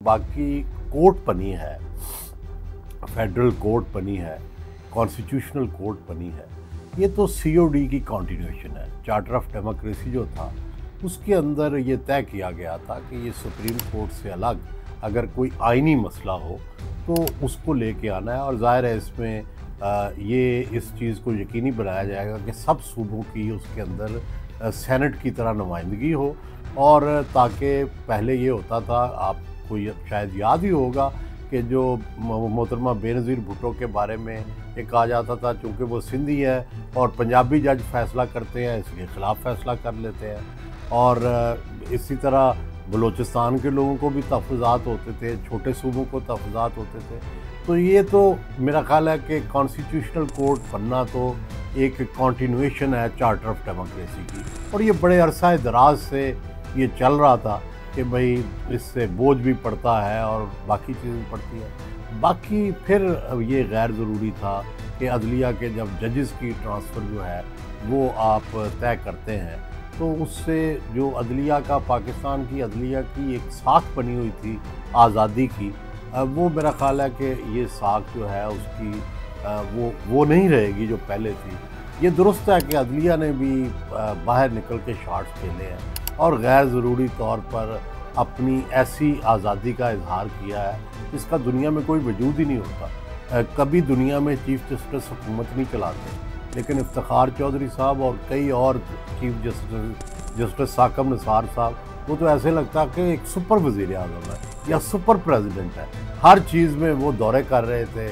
बाकी कोर्ट बनी है, फेडरल कोर्ट बनी है, कॉन्स्टिट्यूशनल कोर्ट बनी है, ये तो सीओडी की कॉन्टिन्यूएशन है। चार्टर ऑफ डेमोक्रेसी जो था उसके अंदर ये तय किया गया था कि ये सुप्रीम कोर्ट से अलग अगर कोई आइनी मसला हो तो उसको लेके आना है, और ज़ाहिर है इसमें ये इस चीज़ को यकीनी बनाया जाएगा कि सब सूबों की उसके अंदर सेनेट की तरह नुमाइंदगी हो। और ताकि पहले ये होता था, आपको शायद याद ही होगा कि जो मोहतरमा बेनज़ीर भुट्टो के बारे में ये कहा जाता था चूँकि वो सिंधी है और पंजाबी जज फैसला करते हैं इसलिए ख़िलाफ़ फैसला कर लेते हैं, और इसी तरह बलूचिस्तान के लोगों को भी तहफ़्फ़ुज़ात होते थे, छोटे सूबों को तहफ़्फ़ुज़ात होते थे। तो ये तो मेरा ख़्याल है कि कॉन्स्टिट्यूशनल कोर्ट बनना तो एक कॉन्टिन्यूएशन है चार्टर ऑफ डेमोक्रेसी की, और ये बड़े अरसा दराज से ये चल रहा था कि भाई इससे बोझ भी पड़ता है और बाकी चीज़ें पड़ती है। बाकी फिर ये गैर ज़रूरी था कि अदलिया के जब जजेस की ट्रांसफ़र जो है वो आप तय करते हैं तो उससे जो अदलिया का, पाकिस्तान की अदलिया की एक साख बनी हुई थी आज़ादी की, वो मेरा ख़्याल है कि ये साख जो है उसकी वो नहीं रहेगी जो पहले थी। ये दुरुस्त है कि अदलिया ने भी बाहर निकल के शॉट्स खेले हैं और गैर ज़रूरी तौर पर अपनी ऐसी आज़ादी का इजहार किया है जिसका दुनिया में कोई वजूद ही नहीं होता। कभी दुनिया में चीफ जस्टिस हुकूमत नहीं चलाते, लेकिन इफ्तिखार चौधरी साहब और कई और चीफ जस्टिस साकब निसार साहब, वो तो ऐसे लगता है कि एक सुपर वज़ीर आज़म है या सुपर प्रेसिडेंट है। हर चीज़ में वो दौरे कर रहे थे,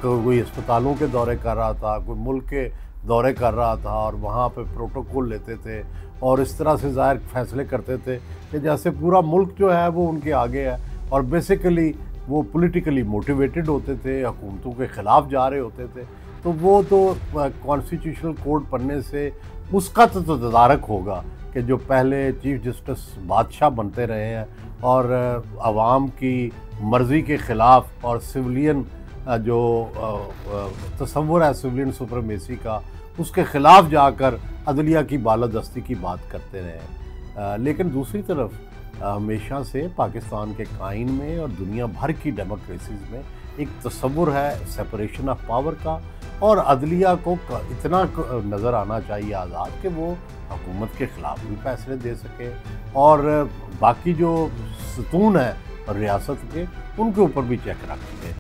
कोई अस्पतालों के दौरे कर रहा था, कोई मुल्क के दौरे कर रहा था और वहाँ पे प्रोटोकॉल लेते थे और इस तरह से ज़ाहिर फैसले करते थे कि जैसे पूरा मुल्क जो है वो उनके आगे है, और बेसिकली वो पॉलिटिकली मोटिवेटेड होते थे, हुकूमतों के ख़िलाफ़ जा रहे होते थे। तो वो तो कॉन्स्टिट्यूशनल कोर्ट बनने से उसका तो तदारक होगा कि जो पहले चीफ जस्टिस बादशाह बनते रहे हैं और आवाम की मर्ज़ी के ख़िलाफ़ और सिविलियन जो तसव्वुर है सिविलियन सुप्रीमेसी का, उसके ख़िलाफ़ जाकर अदलिया की बालादस्ती की बात करते रहे। लेकिन दूसरी तरफ हमेशा से पाकिस्तान के कायन में और दुनिया भर की डेमोक्रेसीज़ में एक तसव्वुर है सेपरेशन ऑफ पावर का, और अदलिया को इतना नज़र आना चाहिए आज़ाद कि वो हुकूमत के ख़िलाफ़ भी फैसले दे सके और बाकी जो सतून है रियासत के उनके ऊपर भी चेक रख सके।